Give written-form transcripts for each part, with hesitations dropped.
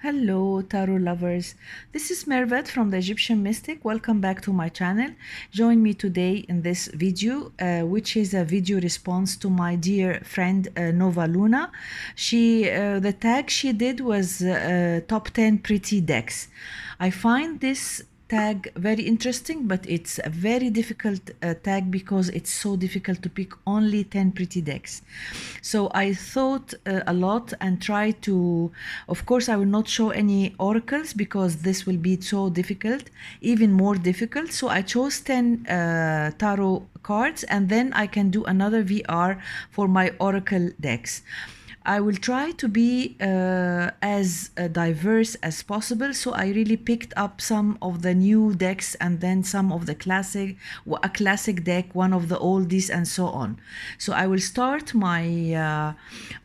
Hello, tarot lovers. This is Mervet from the Egyptian Mystic. Welcome back to my channel. Join me today in this video, which is a video response to my dear friend Nova Luna. The tag she did was top 10 pretty decks. I find this tag very interesting, but it's a very difficult tag because it's so difficult to pick only 10 pretty decks. So I thought a lot and tried to, of course I will not show any oracles because this will be so difficult, even more difficult. So I chose 10 tarot cards, and then I can do another VR for my oracle decks. I will try to be as diverse as possible. So I really picked up some of the new decks and then some of the a classic deck, one of the oldies, and so on. So I will start my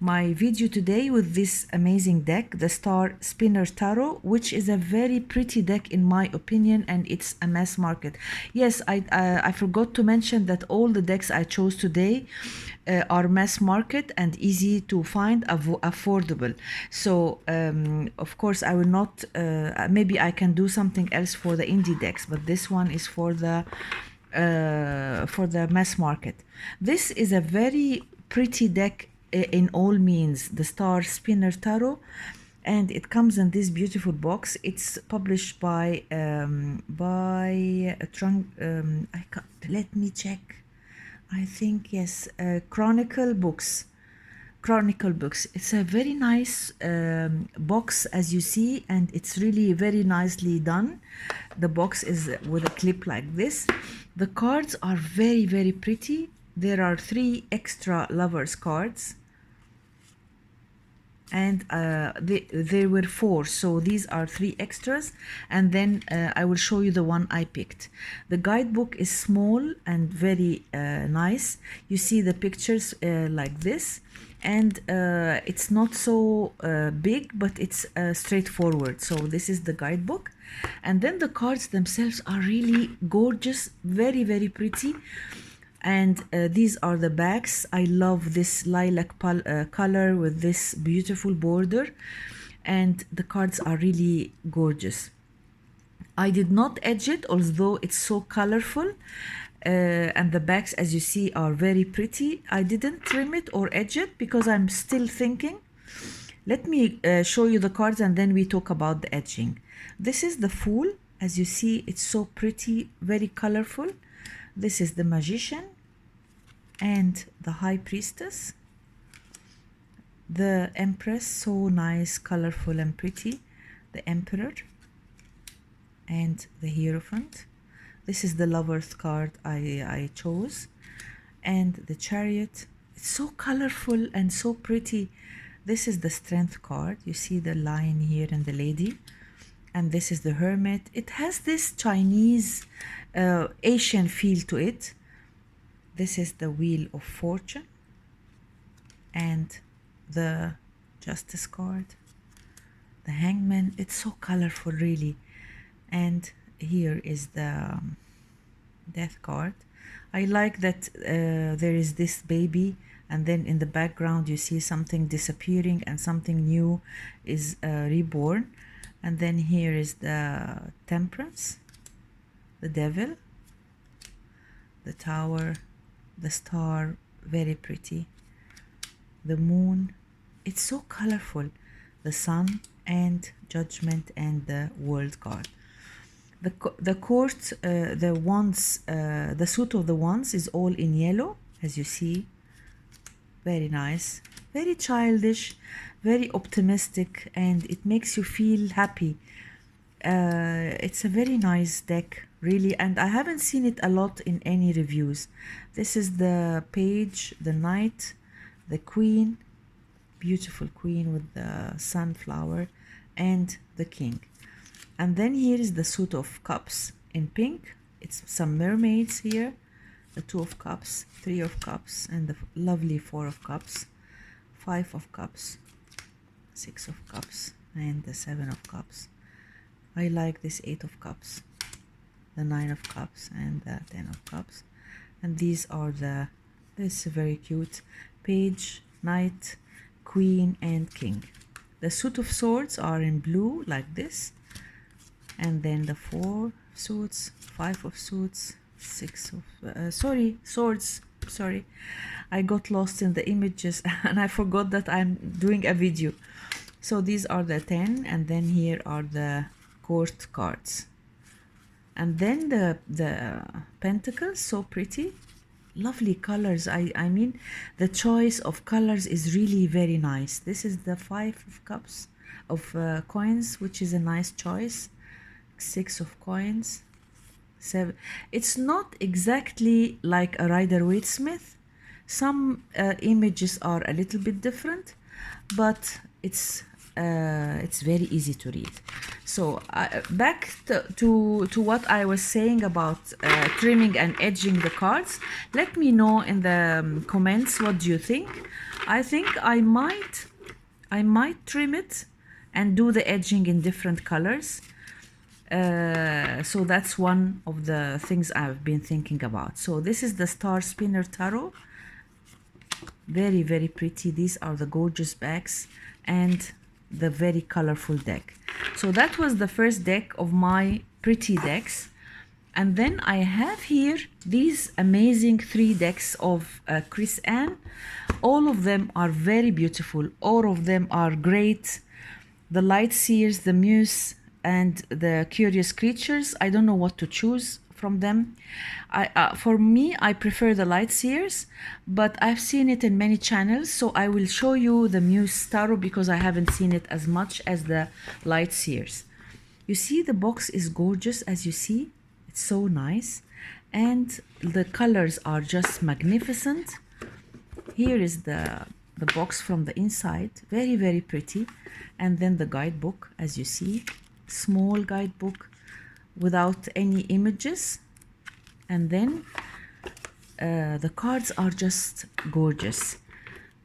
video today with this amazing deck, the Star Spinner Tarot, which is a very pretty deck in my opinion, and it's a mass market. Yes, I forgot to mention that all the decks I chose today are mass market and easy to find, affordable. So of course I will not, maybe I can do something else for the indie decks, but this one is for the mass market. This is a very pretty deck in all means, the Star Spinner Tarot, and it comes in this beautiful box. It's published by let me check. I think, yes, Chronicle Books. Chronicle Books. It's a very nice box, as you see, and it's really very nicely done. The box is with a clip like this. The cards are very, very pretty. There are 3 extra lovers cards, and there were 4, so these are 3 extras, and then I will show you the one I picked. The guidebook is small and very nice. You see the pictures like this, and it's not so big, but it's straightforward. So this is the guidebook, and then the cards themselves are really gorgeous, very, very pretty. And these are the backs. I love this lilac color with this beautiful border, and the cards are really gorgeous. I did not edge it, although it's so colorful, and the backs, as you see, are very pretty. I didn't trim it or edge it because I'm still thinking. Let me show you the cards and then we talk about the edging. This is the Fool. As you see, it's so pretty, very colorful. This is the Magician and the High Priestess. The Empress, so nice, colorful and pretty. The Emperor and the Hierophant. This is the Lover's card I chose. And the Chariot. It's so colorful and so pretty. This is the Strength card. You see the lion here and the lady. And this is the Hermit. It has this Chinese, Asian feel to it. This is the Wheel of Fortune and the Justice card, the Hangman. It's so colorful, really. And here is the Death card. I like that there is this baby, and then in the background you see something disappearing and something new is reborn. And then here is the Temperance, the Devil, the Tower, the Star, very pretty, the Moon. It's so colorful, the Sun, and Judgment, and the World card. The Court, the Wands, the suit of the Wands is all in yellow, as you see. Very nice, very childish, very optimistic, and it makes you feel happy. It's a very nice deck, really, and I haven't seen it a lot in any reviews. This is the Page, the Knight, the Queen, beautiful Queen with the sunflower, and the King. And then here is the Suit of Cups in pink. It's some mermaids here. The 2 of Cups, 3 of Cups, and the lovely 4 of Cups, 5 of Cups, 6 of Cups, and the 7 of Cups. I like this 8 of Cups, the 9 of Cups, and the 10 of Cups. And these are this very cute Page, Knight, Queen, and King. The suit of swords are in blue like this, and then the 4 suits, 5 of suits, 6 of swords. Sorry, I got lost in the images and I forgot that I'm doing a video. So these are the 10, and then here are the court cards, and then the pentacles, so pretty, lovely colors. I mean, the choice of colors is really very nice. This is the 5 of cups of coins, which is a nice choice. 6 of coins, 7. It's not exactly like a Rider-Waite-Smith. Some images are a little bit different, but it's very easy to read. So back to what I was saying about trimming and edging the cards. Let me know in the comments, what do you think? I think I might trim it and do the edging in different colors. So that's one of the things I've been thinking about. So this is the Star Spinner Tarot. Very, very pretty. These are the gorgeous backs and the very colorful deck. So that was the first deck of my pretty decks. And then I have here these amazing 3 decks of Chrisanne. All of them are very beautiful. All of them are great. The Light Seers, the Muse, and the Curious Creatures. I don't know what to choose from them. For me, I prefer the Light Seers, but I've seen it in many channels, so I will show you the Muse Tarot because I haven't seen it as much as the Light Seers. You see, the box is gorgeous, as you see. It's so nice, and the colors are just magnificent. Here is the box from the inside, very, very pretty. And then the guidebook, as you see, small guidebook without any images. And then the cards are just gorgeous.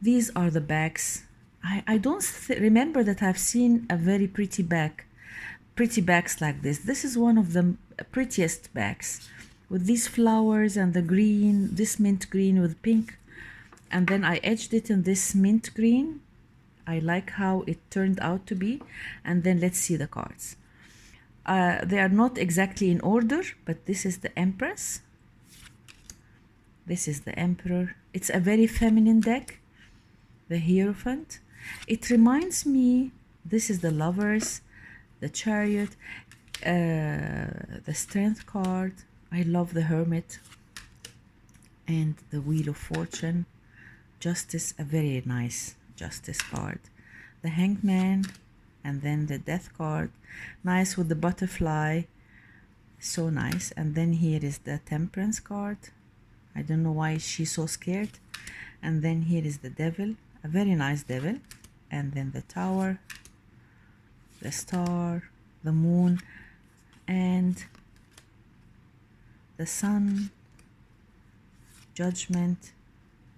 These are the backs. I don't remember that I've seen a very pretty backs like this. This is one of the prettiest backs, with these flowers and the green, this mint green with pink. And then I edged it in this mint green. I like how it turned out to be. And then let's see the cards. They are not exactly in order, but this is the Empress. This is the Emperor. It's a very feminine deck. The Hierophant. It reminds me, this is the Lovers, the Chariot, the Strength card. I love the Hermit. And the Wheel of Fortune. Justice, a very nice Justice card. The Hanged Man, and then the Death card, nice with the butterfly, so nice. And then here is the Temperance card. I don't know why she's so scared. And then here is the Devil, a very nice Devil. And then the Tower, the Star, the Moon, and the Sun, Judgment,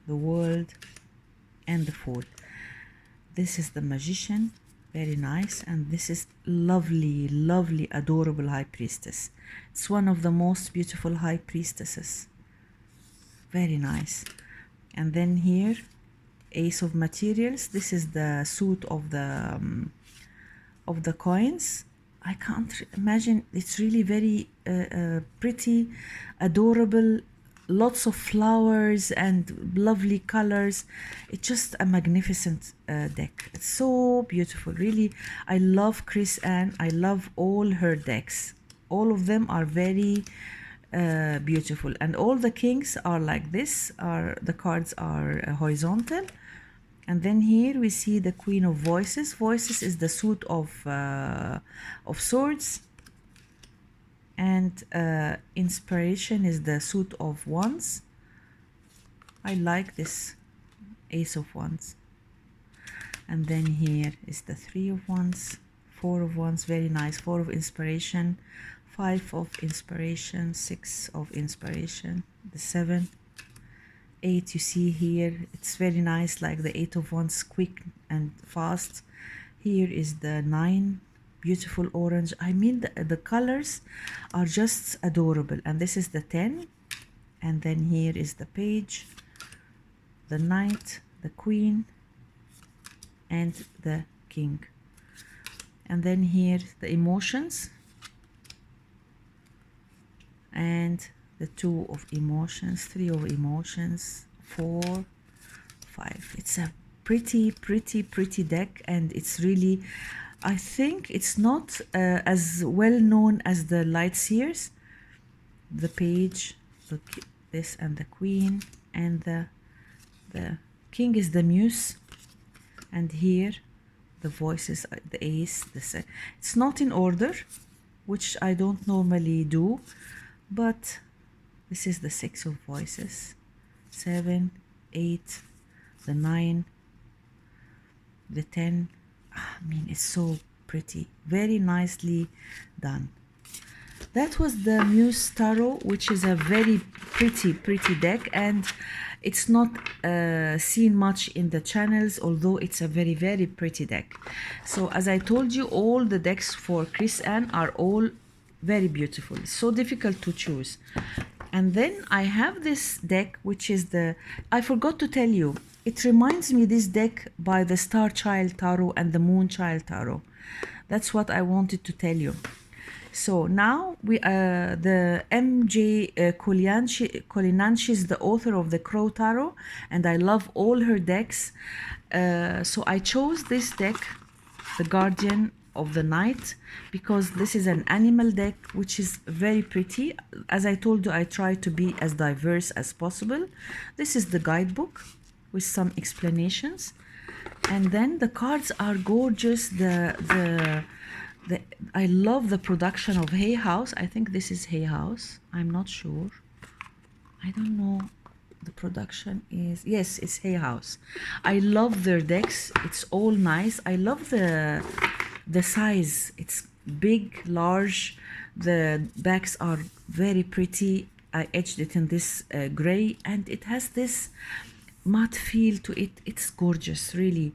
the World, and the Fool. This is the Magician, very nice. And this is lovely, lovely, adorable High Priestess. It's one of the most beautiful High Priestesses. Very nice. And then here, Ace of Materials. This is the suit of the coins. I can't imagine. It's really very pretty, adorable. Lots of flowers and lovely colors. It's just a magnificent deck. It's so beautiful, really. I love Chrisanne. I love all her decks. All of them are very beautiful, and all the kings are like this. The cards are horizontal. And then here we see the Queen of Voices. Voices is the suit of swords. And Inspiration is the suit of wands. I like this Ace of Wands. And then here is the 3 of Wands, 4 of Wands, very nice. 4 of Inspiration, 5 of Inspiration, 6 of Inspiration, the 7, 8 you see here. It's very nice, like the 8 of Wands, quick and fast. Here is the 9, beautiful orange. I mean, the colors are just adorable. And this is the 10. And then here is the Page, the Knight, the Queen, and the king. And then here the emotions, and the 2 of emotions, 3 of emotions, 4, 5. It's a pretty deck, and it's really, I think it's not as well known as the light seers. The page, look, this, and the queen, and the king is the muse, and here the voices, the ace, it's not in order, which I don't normally do, but this is the 6 of voices, 7, 8, the 9, the 10. I mean, it's so pretty, very nicely done. That was the Muse Tarot, which is a very pretty deck, and it's not seen much in the channels, although it's a very pretty deck. So as I told you, all the decks for Chrisanne are all very beautiful. It's so difficult to choose. And then I have this deck, which is I forgot to tell you, it reminds me, this deck, by the Star Child Tarot and the Moon Child Tarot. That's what I wanted to tell you. So now the MJ Kolinanchi is the author of the Crow Tarot, and I love all her decks. So I chose this deck, the Guardian of the Night, because this is an animal deck, which is very pretty. As I told you, I try to be as diverse as possible. This is the guidebook with some explanations, and then the cards are gorgeous. I love the production of Hay House. I think this is Hay House. I'm not sure. I don't know. The production is, yes, it's Hay House. I love their decks. It's all nice. I love the size. It's big, large. The backs are very pretty. I etched it in this gray, and it has this matte feel to it. It's gorgeous, really.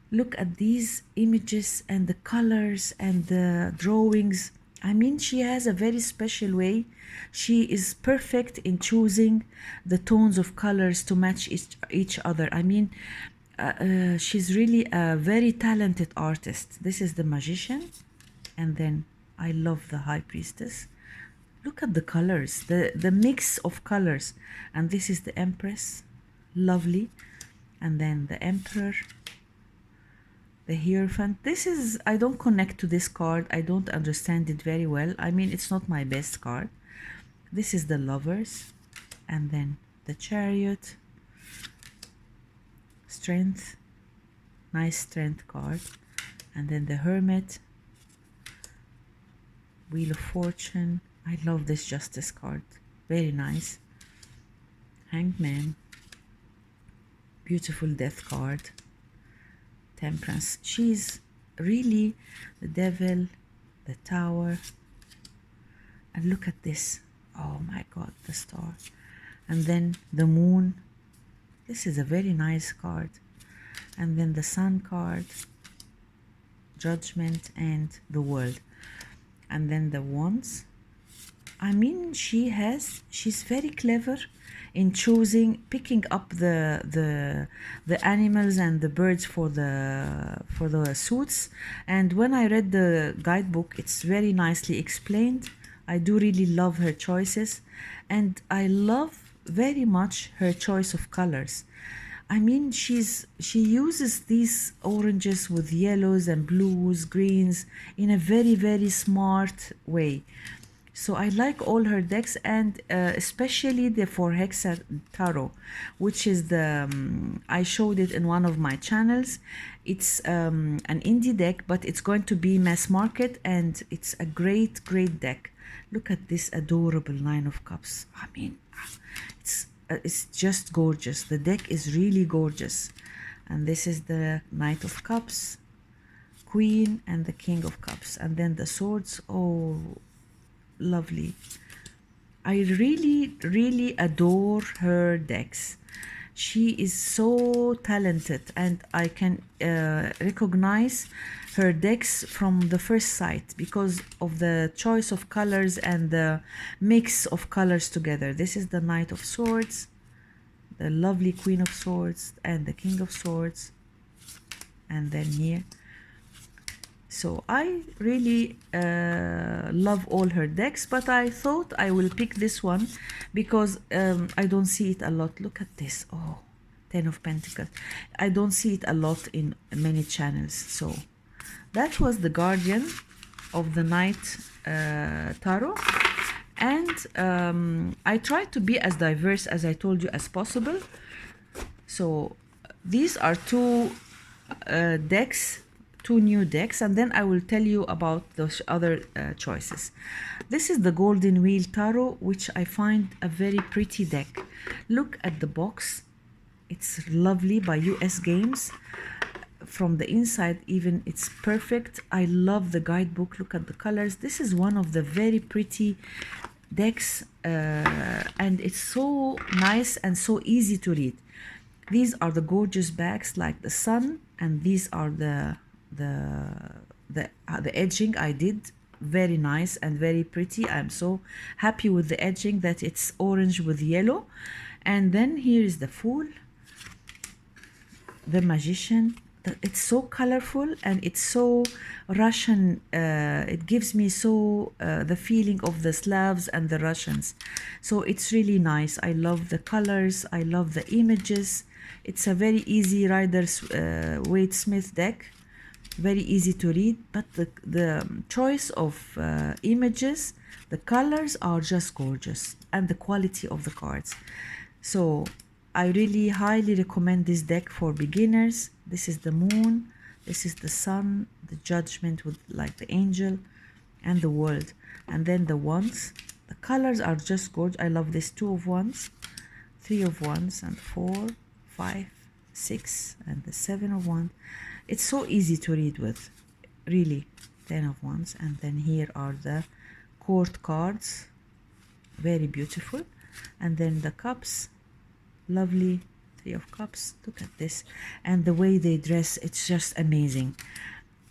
Look at these images and the colors and the drawings. I mean, she has a very special way. She is perfect in choosing the tones of colors to match each other. I mean, she's really a very talented artist. This is the Magician, and then I love the High Priestess. Look at the colors, the mix of colors. And this is the Empress, lovely. And then the Emperor, the Hierophant. This is, I don't connect to this card. I don't understand it very well. I mean, it's not my best card. This is the Lovers, and then the Chariot, Strength, nice Strength card, and then the Hermit, Wheel of Fortune. I love this Justice card, very nice. Hanged Man, beautiful Death card. Temperance. She's really the Devil, the Tower, and look at this. Oh my God, the Star. And then the Moon. This is a very nice card. And then the Sun card, Judgment, and the World. And then the Wands. I mean, she's very clever in picking up the animals and the birds for the suits. And when I read the guidebook, it's very nicely explained. I do really love her choices, and I love very much her choice of colors. I mean, she uses these oranges with yellows and blues, greens in a very smart way. So I like all her decks, and especially the For Hexa Tarot, which is I showed it in one of my channels. It's an indie deck, but it's going to be mass market, and it's a great deck. Look at this adorable Nine of Cups. I mean, it's just gorgeous. The deck is really gorgeous. And this is the Knight of Cups, Queen, and the King of Cups. And then the Swords. Oh, lovely. I really adore her decks. She is so talented, and I can recognize her decks from the first sight because of the choice of colors and the mix of colors together. This is the Knight of Swords, the lovely Queen of Swords, and the King of Swords. And then here So I really love all her decks, but I thought I will pick this one because I don't see it a lot. Look at this. Oh, Ten of Pentacles. I don't see it a lot in many channels. So that was the Guardian of the Night Tarot. And I tried to be as diverse as I told you as possible. So these are two decks, two new decks, and then I will tell you about those other choices. This is the Golden Wheel Tarot, which I find a very pretty deck. Look at the box. It's lovely, by US Games. From the inside even, it's perfect. I love the guidebook. Look at the colors. This is one of the very pretty decks, and it's so nice and so easy to read. These are the gorgeous backs like the sun, and these are the edging I did. Very nice and very pretty. I'm so happy with the edging that it's orange with yellow. And then here is the Fool, the Magician. It's so colorful and it's so Russian. It gives me so the feeling of the Slavs and the Russians. So it's really nice. I love the colors. I love the images. It's a very easy Rider's Waite Smith deck. Very easy to read, but the choice of images, the colors are just gorgeous, and the quality of the cards. So I really highly recommend this deck for beginners. This is the Moon, this is the Sun, the Judgment with like the Angel, and the World. And then the Wands. The colors are just gorgeous. I love this 2 of Wands, 3 of Wands, and 4, 5, 6, and the 7 of Wands. It's so easy to read with, really. 10 of Wands. And then here are the Court cards. Very beautiful. And then the Cups. Lovely. 3 of Cups. Look at this. And the way they dress, it's just amazing.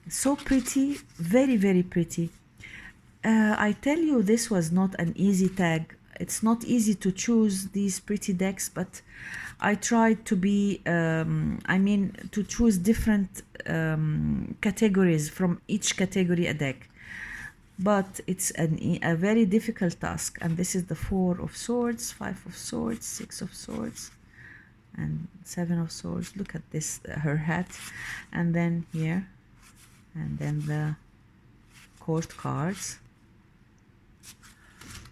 So pretty. Very, very pretty. I tell you, this was not an easy tag. It's not easy to choose these pretty decks, but I tried to be, to choose different categories, from each category a deck. But it's a very difficult task. And this is the 4 of Swords, 5 of Swords, 6 of Swords, and 7 of Swords. Look at this, her hat. And then here, and then the Court cards.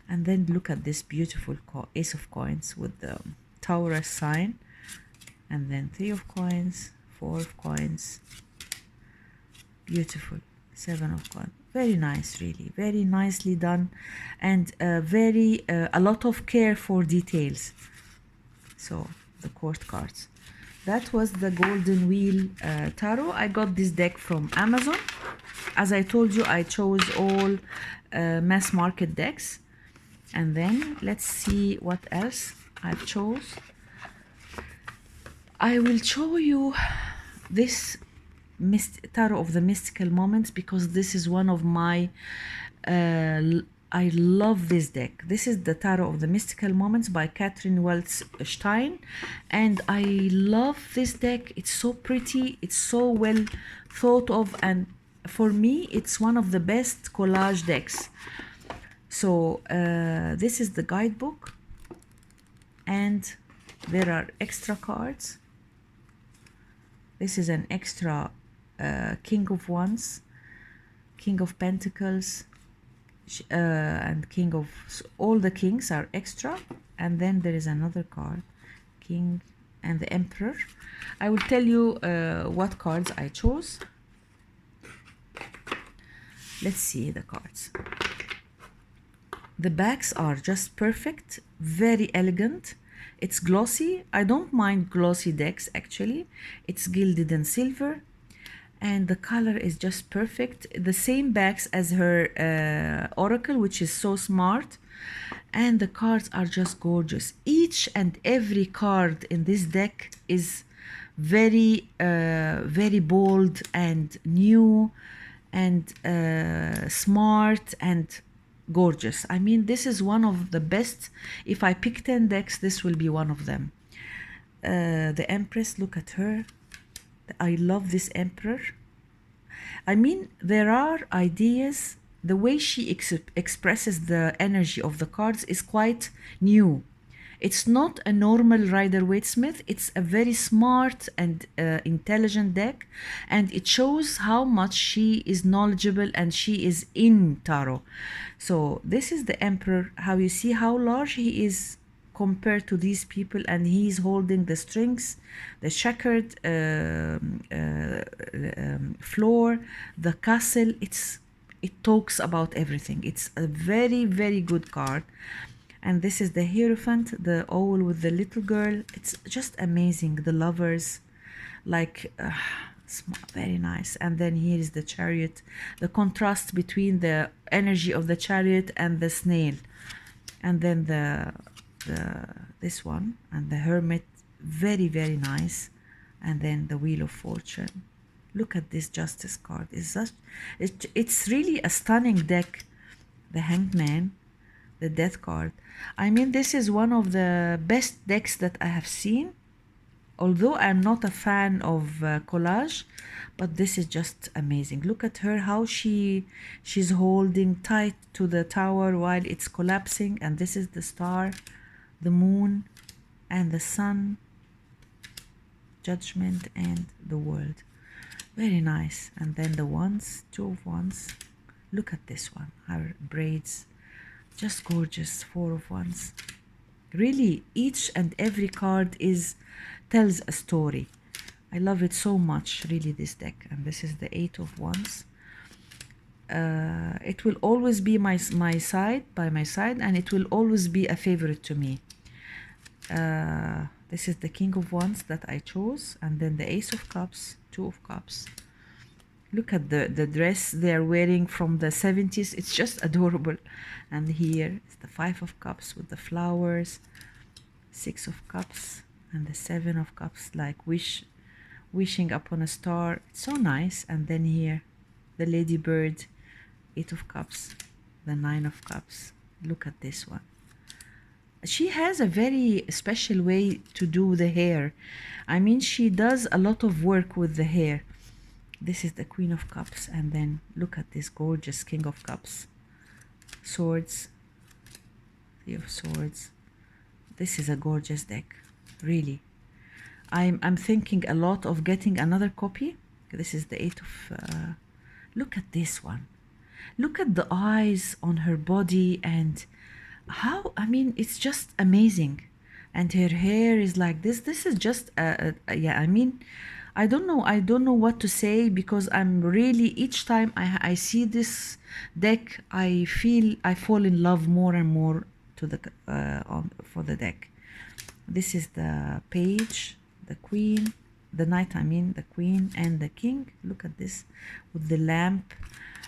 And then look at this beautiful Ace of Coins with the Taurus sign. And then 3 of Coins, 4 of Coins. Beautiful. 7 of Coins. Very nice, really. Very nicely done. And a lot of care for details. So, the Court cards. That was the Golden Wheel Tarot. I got this deck from Amazon. As I told you, I chose all mass market decks. And then let's see what else I've chose. I will show you this Tarot of the Mystical Moments, because this is one of my I love this deck. This is the Tarot of the Mystical Moments by Catherine Wells Stein, and I love this deck. It's so pretty, it's so well thought of, and for me it's one of the best collage decks. So this is the guidebook, and there are extra cards. This is an extra King of Wands, King of Pentacles, and King of... all the kings are extra. And then there is another card, King and the Emperor. I will tell you what cards I chose. Let's see the cards. The backs are just perfect, very elegant. It's glossy. I don't mind glossy decks, actually. It's gilded and silver, and the color is just perfect. The same backs as her oracle, which is so smart. And the cards are just gorgeous. Each and every card in this deck is very, very bold and new and smart and gorgeous. I mean, this is one of the best. If I pick 10 decks, this will be one of them. The Empress, look at her. I love this Emperor. I mean, there are ideas. The way she expresses the energy of the cards is quite new. It's not a normal Rider-Waite-Smith. It's a very smart and intelligent deck, and it shows how much she is knowledgeable and she is in tarot. So this is the Emperor. How you see how large he is compared to these people, and he's holding the strings, the checkered floor, the castle. It talks about everything. It's a very, very good card. And this is the Hierophant, the owl with the little girl. It's just amazing. The lovers, like very nice. And then here is the Chariot, the contrast between the energy of the Chariot and the snail. And then this one and the Hermit, very, very nice. And then the Wheel of Fortune. Look at this Justice card. It's really a stunning deck. The Hanged Man, the Death card. I mean, this is one of the best decks that I have seen. Although I'm not a fan of collage, but this is just amazing. Look at her, how she's holding tight to the tower while it's collapsing. And this is the star, the moon, and the sun, Judgment, and the World. Very nice. And then the Wands, 2 of Wands. Look at this one, her braids, just gorgeous. 4 of Wands. Really, each and every card tells a story. I love it so much, really, this deck. And this is the 8 of Wands. It will always be by my side, and it will always be a favorite to me. This is the King of Wands that I chose, and then the Ace of Cups, 2 of Cups. Look at the dress they're wearing from the 70s. It's just adorable. And here is the 5 of Cups with the flowers, 6 of Cups, and the 7 of Cups, like wishing upon a star. It's so nice. And then here, the Lady Bird, 8 of Cups, the 9 of Cups. Look at this one. She has a very special way to do the hair. I mean, she does a lot of work with the hair. This is the Queen of Cups, and then look at this gorgeous King of Cups. Swords, 3 of Swords. This is a gorgeous deck, really. I'm thinking a lot of getting another copy. This is the 8 of... look at this one. Look at the eyes on her body, and how, I mean, it's just amazing. And her hair is like this. This is just, yeah, I mean, I don't know what to say, because I'm really, each time I see this deck, I fall in love more and more to the for the deck. This is the Page, the Queen, the Knight, I mean, the Queen and the King. Look at this with the lamp.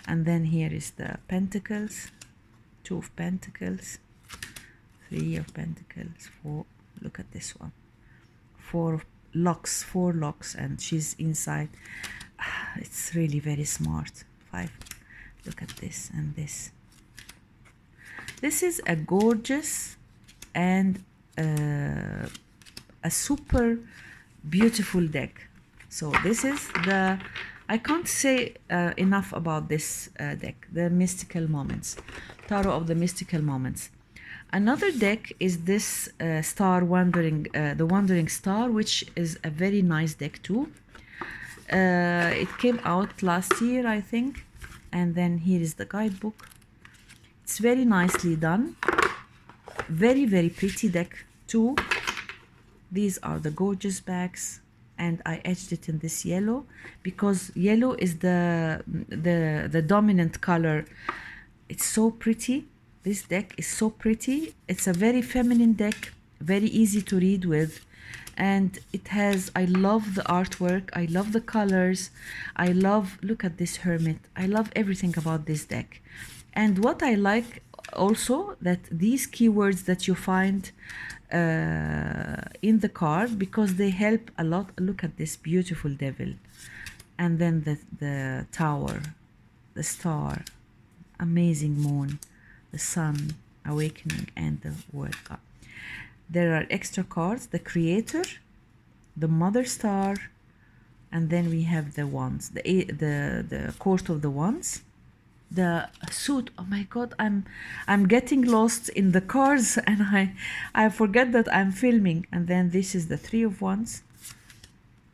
And then here is the Pentacles, 2 of Pentacles, 3 of Pentacles, 4. Look at this one, 4 locks, and she's inside. It's really very smart. 5. Look at this and this. This is a gorgeous and a super beautiful deck. So this is the, I can't say enough about this deck, the Mystical Moments, Tarot of the Mystical Moments. Another deck is this Star Wandering, the Wandering Star, which is a very nice deck too. It came out last year, I think. And then here is the guidebook. It's very nicely done. Very, very pretty deck too. These are the gorgeous backs, and I etched it in this yellow because yellow is the dominant color. It's so pretty. This deck is so pretty. It's a very feminine deck, very easy to read with, and it has, I love the artwork, I love the colors, I love, look at this Hermit, I love everything about this deck. And what I like also, that these keywords that you find in the card, because they help a lot. Look at this beautiful Devil, and then the Tower, the Star, amazing Moon, the Sun, Awakening, and the World card. There are extra cards, the Creator, the Mother Star, And then we have the wands, the court of the wands, the suit. Oh my god, I'm getting lost in the cards, and I forget that I'm filming. And then this is the three of wands,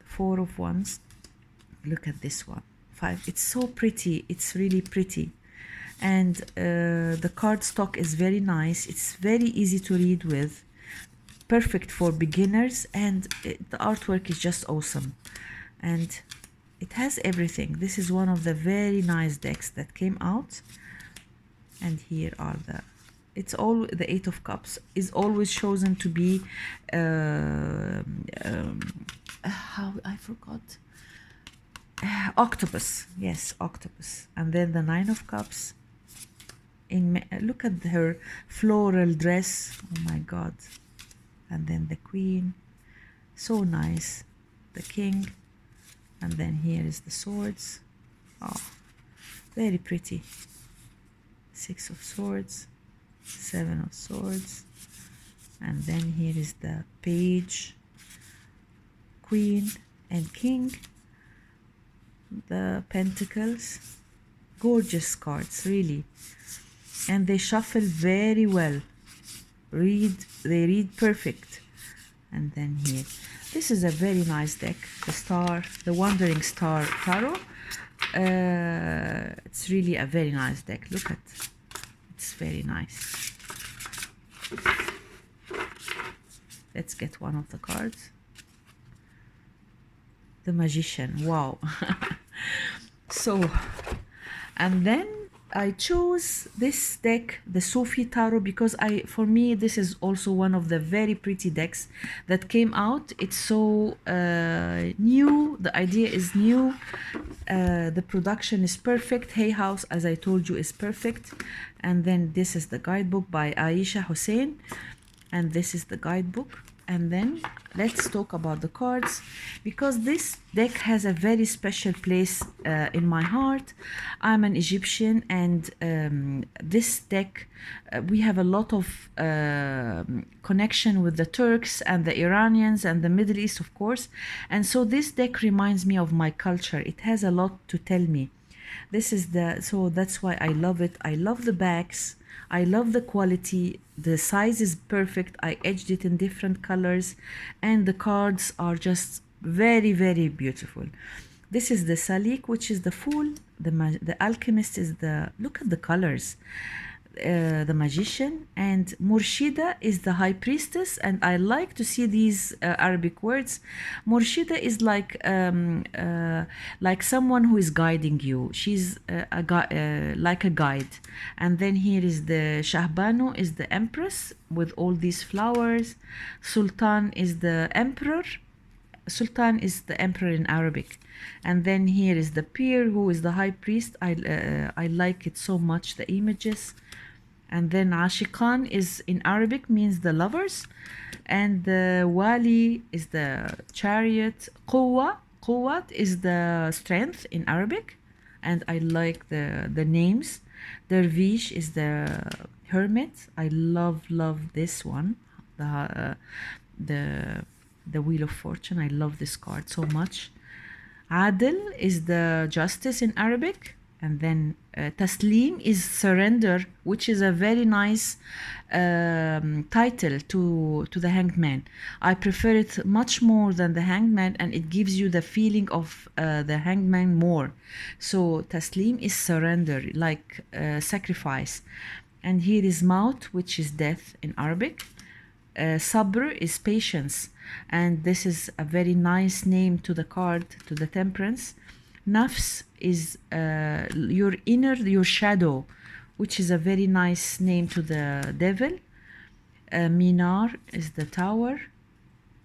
four of wands. Look at this one, five. It's so pretty. It's really pretty. And the card stock is very nice. It's very easy to read with, perfect for beginners, and the artwork is just awesome. And it has everything. This is one of the very nice decks that came out. And here are it's all the Eight of Cups is always chosen to be how I forgot, octopus. Yes, octopus. And then the Nine of Cups. Look at her floral dress. Oh my god. And then the Queen, so nice. The King. And then here is the swords. Oh, very pretty. Six of Swords, Seven of Swords. And then here is the Page, Queen, and King. The Pentacles. Gorgeous cards, really. And they shuffle very well. They read perfect. And then here, this is a very nice deck. The Star, the Wandering Star Tarot. It's really a very nice deck. Look at, it's very nice. Let's get one of the cards. The Magician. Wow. So, and then I chose this deck, the Sufi Tarot, because for me this is also one of the very pretty decks that came out. It's so new. The idea is new. The production is perfect. Hay House, as I told you, is perfect. And then this is the guidebook by Aisha Hussein, and this is the guidebook. And then let's talk about the cards, because this deck has a very special place in my heart. I'm an Egyptian, and this deck, we have a lot of connection with the Turks and the Iranians and the Middle East, of course. And so this deck reminds me of my culture. It has a lot to tell me. So that's why I love it. I love the backs. I love the quality. The size is perfect. I edged it in different colors, and the cards are just very, very beautiful. This is the Salik, which is the Fool. The Alchemist is look at the colors. The Magician, and Murshida is the High Priestess. And I like to see these Arabic words. Murshida is like someone who is guiding you. She's like a guide. And then here is the Shahbanu, is the Empress with all these flowers. Sultan is the Emperor. Sultan is the Emperor in Arabic. And then here is the Pir, who is the High Priest. I like it so much, the images. And then Ashiqan is in Arabic, means the lovers. And the Wali is the Chariot. Quwwat is the strength in Arabic. And I like the names. Dervish is the Hermit. I love this one. The Wheel of Fortune. I love this card so much. Adil is the Justice in Arabic. And then Taslim is surrender, which is a very nice title to the Hanged Man. I prefer it much more than the Hanged Man, and it gives you the feeling of the Hanged Man more. So Taslim is surrender, like sacrifice. And here is Maut, which is death in Arabic. Sabr is patience, and this is a very nice name to the card, to the Temperance. Nafs is your shadow, which is a very nice name to the devil. Minar is the tower.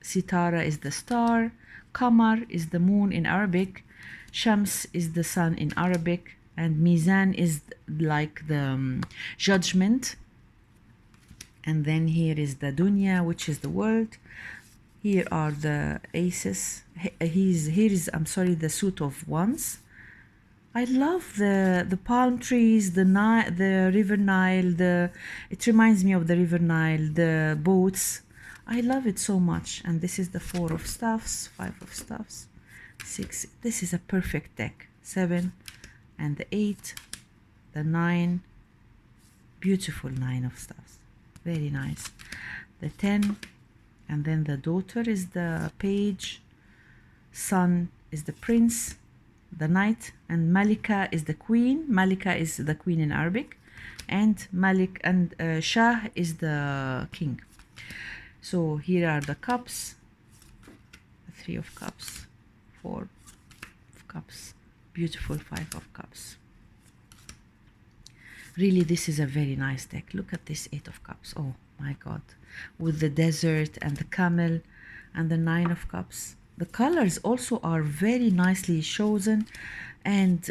Sitara is the star. Qamar is the moon in Arabic. Shams is the sun in Arabic. And Mizan is like the judgment. And then here is the Dunya, which is the world. Here are the aces. Here is the suit of wands. I love the palm trees, the River Nile. It reminds me of the River Nile. The boats. I love it so much. And this is the Four of Staffs, Five of Staffs, 6. This is a perfect deck. 7 and the 8, the 9, beautiful 9 of stuffs, very nice. The 10, and then the daughter is the page, son is the prince, the knight, and Malika is the queen. Malika is the queen in Arabic, and Malik and Shah is the king. So here are the cups, the 3 of cups, 4 of cups, beautiful 5 of cups. Really, this is a very nice deck. Look at this 8 of cups. Oh my god, with the desert and the camel and the 9 of cups. The colors also are very nicely chosen and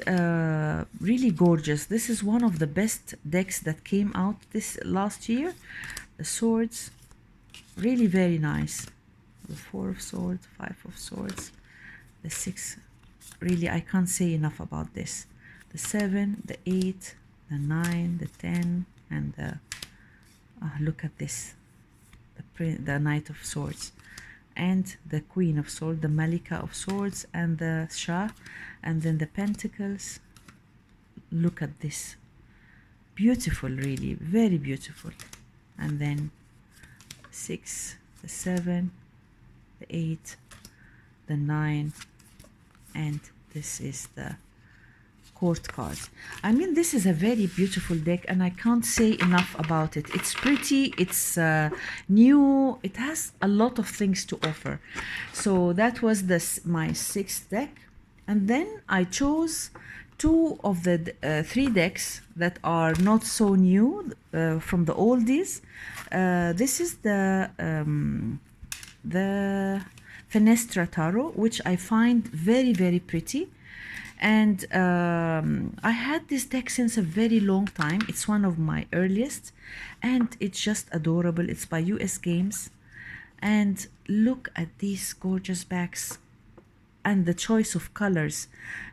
really gorgeous. This is one of the best decks that came out this last year. The swords, really very nice. The 4 of swords, 5 of swords, the 6. Really, I can't say enough about this. The 7, the 8, the 9, the 10, and the look at this, the Knight of Swords, and the Queen of Swords, the Malika of Swords, and the Shah, and then the Pentacles. Look at this, beautiful, really very beautiful. And then 6, the 7, the 8, the 9, and this is the court cards. I mean, this is a very beautiful deck, and I can't say enough about it. It's pretty, it's new, it has a lot of things to offer. So that was my 6th deck, and then I chose 2 of the 3 decks that are not so new from the oldies. This is the Fenestra Tarot, which I find very, very pretty. And I had this deck since a very long time. It's one of my earliest, and it's just adorable. It's by US Games, and look at these gorgeous backs and the choice of colors.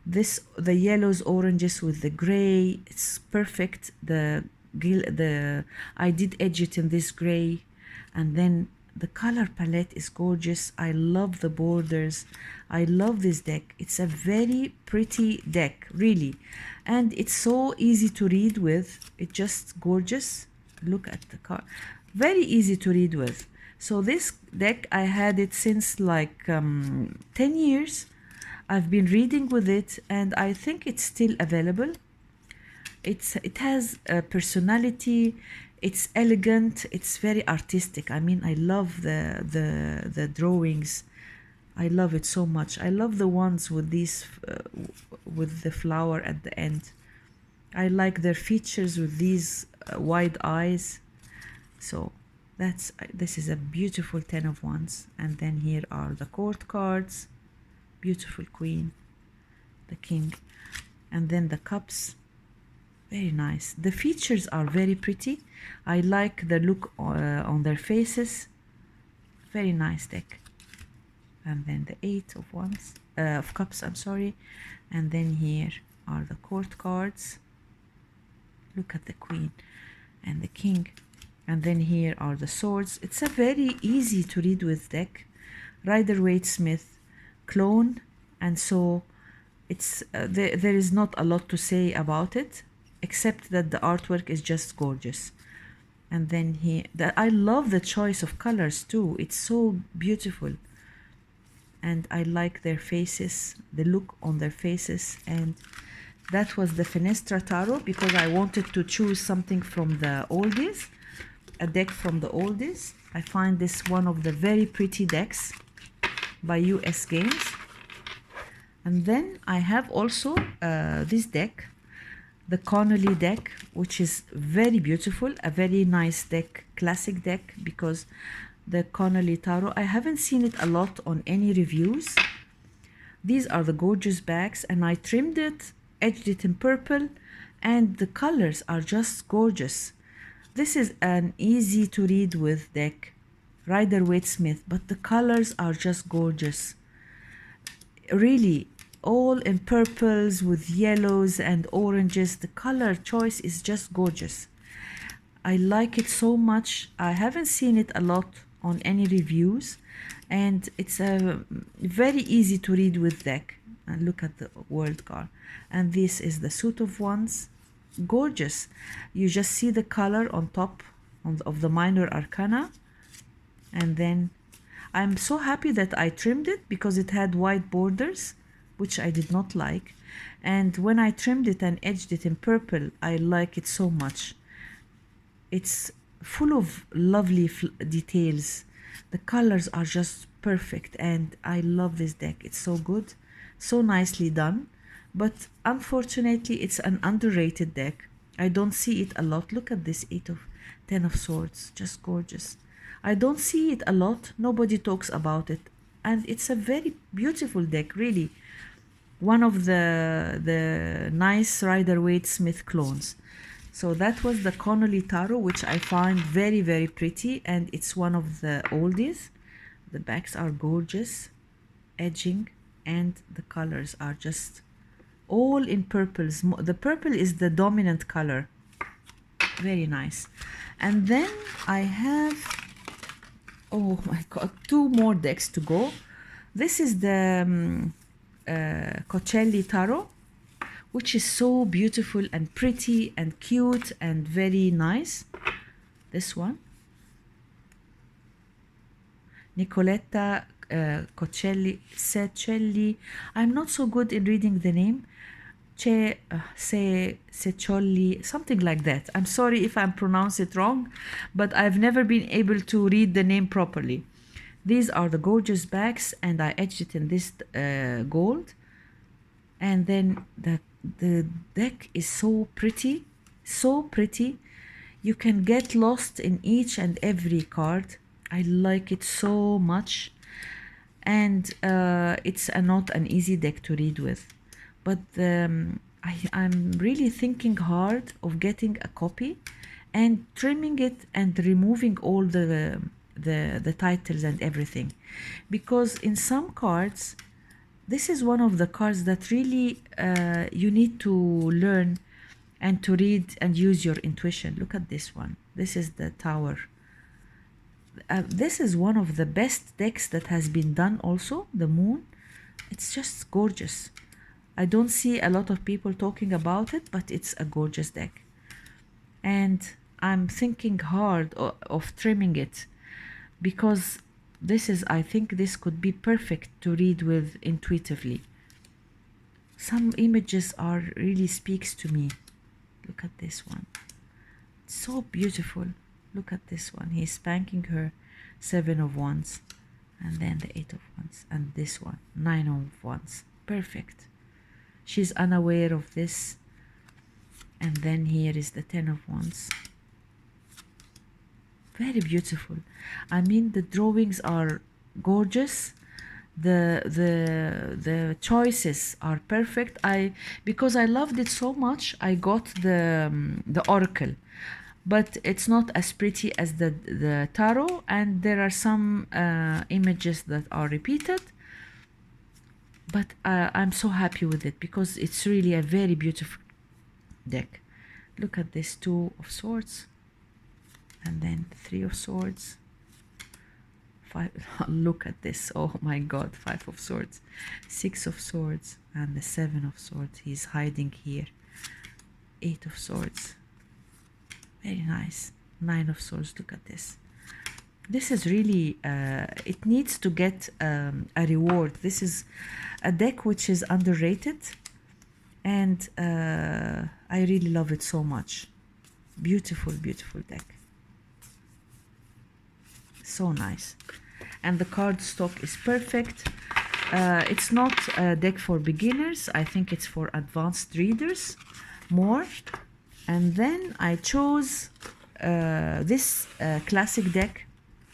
The yellows, oranges with the gray, it's perfect. I did edge it in this gray, and then the color palette is gorgeous. I love the borders. I love this deck. It's a very pretty deck, really. And it's so easy to read with. It's just gorgeous. Look at the card. Very easy to read with. So this deck, I had it since like 10 years. I've been reading with it, and I think it's still available. It has a personality. It's elegant. It's very artistic. I mean, I love the drawings. I love it so much. I love the ones with these with the flower at the end. I like their features with these wide eyes. So this is a beautiful 10 of Wands. And then here are the court cards. Beautiful Queen, the King, and then the cups. Very nice. The features are very pretty. I like the look on their faces. Very nice deck. And then the 8 of Wands, of Cups, I'm sorry. And then here are the court cards. Look at the Queen and the King. And then here are the swords. It's a very easy to read with deck. Rider-Waite-Smith clone, and so it's there is not a lot to say about it, except that the artwork is just gorgeous. And then here, I love the choice of colors too. It's so beautiful, and I like their faces, the look on their faces. And that was the Fenestra Tarot, because I wanted to choose something from the oldies, a deck from the oldies. I find this one of the very pretty decks by US Games. And then I have also this deck, the Connolly deck, which is very beautiful, a very nice deck, classic deck, because the Konolitaru, I haven't seen it a lot on any reviews. These are the gorgeous backs, and I trimmed it, edged it in purple, and the colors are just gorgeous. This is an easy to read with deck, Rider-Waite-Smith, but the colors are just gorgeous. Really, all in purples with yellows and oranges. The color choice is just gorgeous. I like it so much. I haven't seen it a lot on any reviews, and it's a very easy to read with deck. And look at the world card. And this is the suit of wands. Gorgeous. You just see the color on top of the minor arcana. And then I'm so happy that I trimmed it because it had white borders, which I did not like. And when I trimmed it and edged it in purple, I like it so much. It's full of lovely details. The colors are just perfect, and I love this deck. It's so good, so nicely done. But unfortunately, it's an underrated deck. I don't see it a lot. Look at this 10 of swords, just gorgeous. I don't see it a lot. Nobody talks about it, and it's a very beautiful deck, really. One of the nice Rider-Waite-Smith clones. So that was the Konolitaru, which I find very, very pretty, and it's one of the oldies. The backs are gorgeous, edging, and the colors are just all in purples. The purple is the dominant color. Very nice. And then I have, oh my god, 2 more decks to go. This is the Coachella Tarot, which is so beautiful and pretty and cute and very nice. This one. Nicoletta Ceccoli. I'm not so good in reading the name. Ceccoli, something like that. I'm sorry if I pronounce it wrong, but I've never been able to read the name properly. These are the gorgeous bags, and I edged it in this gold. And then the deck is so pretty, so pretty. You can get lost in each and every card. I like it so much. And it's not an easy deck to read with. But I'm really thinking hard of getting a copy and trimming it and removing all the titles and everything. Because in some cards, this is one of the cards that really you need to learn and to read and use your intuition. Look at this one. This is the Tower. This is one of the best decks that has been done also, the Moon. It's just gorgeous. I don't see a lot of people talking about it, but it's a gorgeous deck. And I'm thinking hard of trimming it because I think this could be perfect to read with intuitively. Some images really speaks to me. Look at this one. It's so beautiful. Look at this one. He's spanking her. 7 of Wands. And then the 8 of Wands. And this one. 9 of Wands. Perfect. She's unaware of this. And then here is the 10 of Wands. Very beautiful. I mean, the drawings are gorgeous. The choices are perfect. Because I loved it so much, I got the oracle, but it's not as pretty as the tarot, and there are some images that are repeated. But I'm so happy with it because it's really a very beautiful deck. Look at this 2 of Swords, and then 3 of Swords. 5. Look at this. Oh my God! 5 of Swords, 6 of Swords, and the 7 of Swords. He's hiding here. 8 of Swords. Very nice. 9 of Swords. Look at this. This is really. It needs to get a reward. This is a deck which is underrated, and I really love it so much. Beautiful, beautiful deck. So nice. And the card stock is perfect. It's not a deck for beginners. I think it's for advanced readers more. And then I chose this classic deck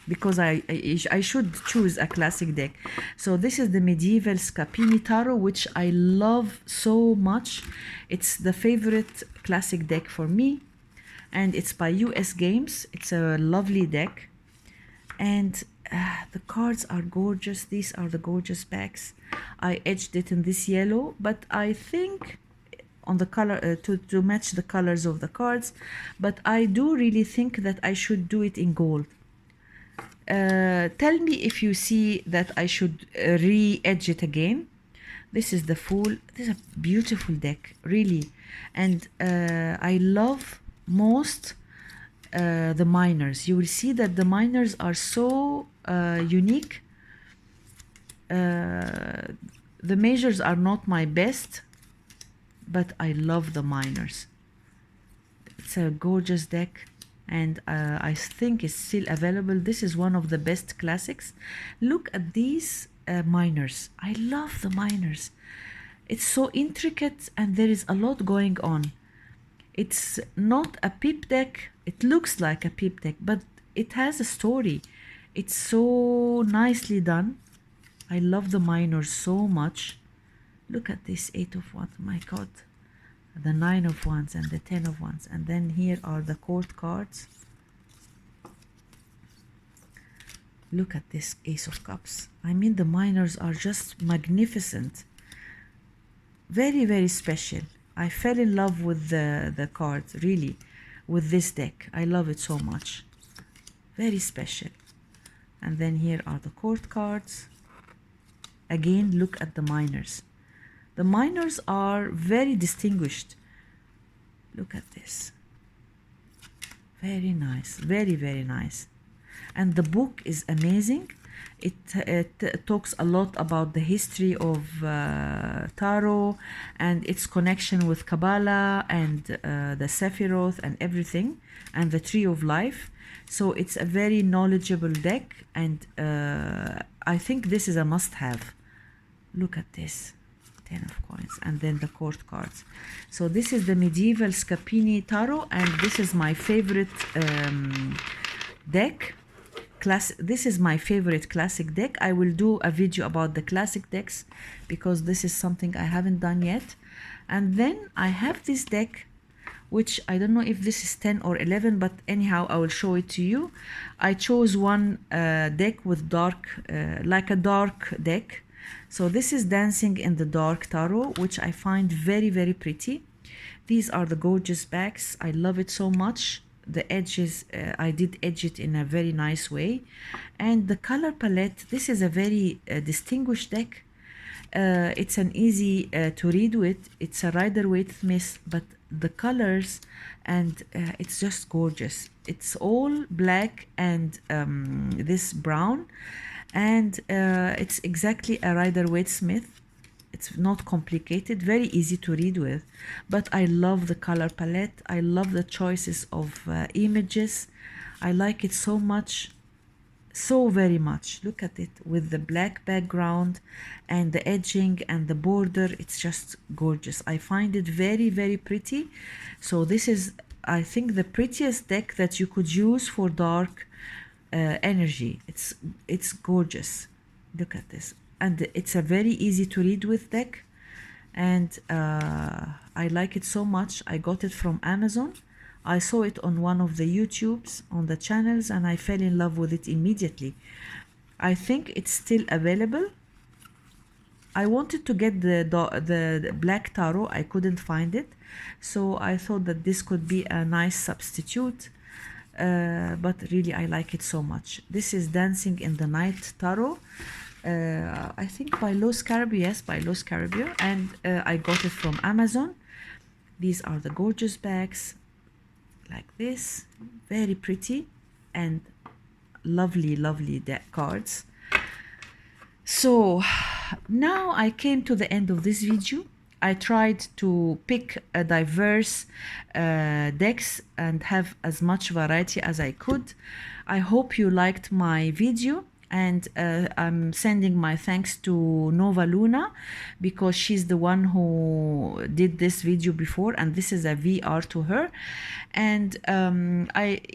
because I should choose a classic deck. So this is the Medieval Scapini Tarot, which I love so much. It's the favorite classic deck for me, and it's by US Games. It's a lovely deck, and the cards are gorgeous. These are the gorgeous backs. I edged it in this yellow, but I think on the color to match the colors of the cards, but I do really think that I should do it in gold. Tell me if you see that I should re-edge it again. This is the full. This is a beautiful deck, really. And I love most the minors. You will see that the minors are so unique. The majors are not my best, but I love the minors. It's a gorgeous deck, and I think it's still available. This is one of the best classics. Look at these minors. I love the minors. It's so intricate and there is a lot going on. It's not a peep deck. It looks like a peep deck, but it has a story. It's so nicely done. I love the minors so much. Look at this 8 of Wands. My God. The 9 of Wands and the 10 of Wands. And then here are the court cards. Look at this Ace of Cups. I mean, the minors are just magnificent. Very, very special. I fell in love with the cards, really, with this deck. I love it so much. Very special. And then here are the court cards. Again, look at the minors. The minors are very distinguished. Look at this. Very nice. Very, very nice. And the book is amazing. It talks a lot about the history of Tarot and its connection with Kabbalah and the Sephiroth and everything, and the Tree of Life. So it's a very knowledgeable deck, and I think this is a must-have. Look at this. 10 of Coins, and then the court cards. So this is the Medieval Scapini Tarot, and this is my favorite deck. This is my favorite classic deck. I will do a video about the classic decks because this is something I haven't done yet. And then I have this deck, which I don't know if this is 10 or 11, but anyhow, I will show it to you. I chose one deck with dark, like a dark deck. So this is Dancing in the Dark Tarot, which I find very, very pretty. These are the gorgeous backs. I love it so much. The edges, I did edge it in a very nice way. And the color palette, this is a very distinguished deck. It's an easy to read with. It's a Rider-Waite Smith, but the colors, and it's just gorgeous. It's all black and this brown. And it's exactly a Rider-Waite Smith. It's not complicated, very easy to read with. But I love the color palette. I love the choices of images. I like it so much, so very much. Look at it with the black background and the edging and the border. It's just gorgeous. I find it very, very pretty. So this is, I think, the prettiest deck that you could use for dark energy. It's gorgeous. Look at this, and it's a very easy to read with deck, and I like it so much. I got it from Amazon. I saw it on one of the YouTubes on the channels, and I fell in love with it immediately. I think it's still available. I wanted to get the black tarot. I couldn't find it, so I thought that this could be a nice substitute. But really, I like it so much. This is Dancing in the Night Tarot. I think by Los Caribbean. Yes, by Los Caribbean. And I got it from Amazon. These are the gorgeous bags. Like this. Very pretty. And lovely, lovely deck cards. So now I came to the end of this video. I tried to pick a diverse decks and have as much variety as I could. I hope you liked my video, and I'm sending my thanks to Nova Luna because she's the one who did this video before, and this is a VR to her. And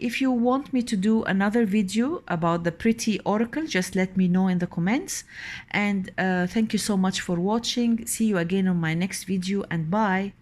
if you want me to do another video about the pretty oracle, just let me know in the comments. And thank you so much for watching. See you again on my next video, and bye.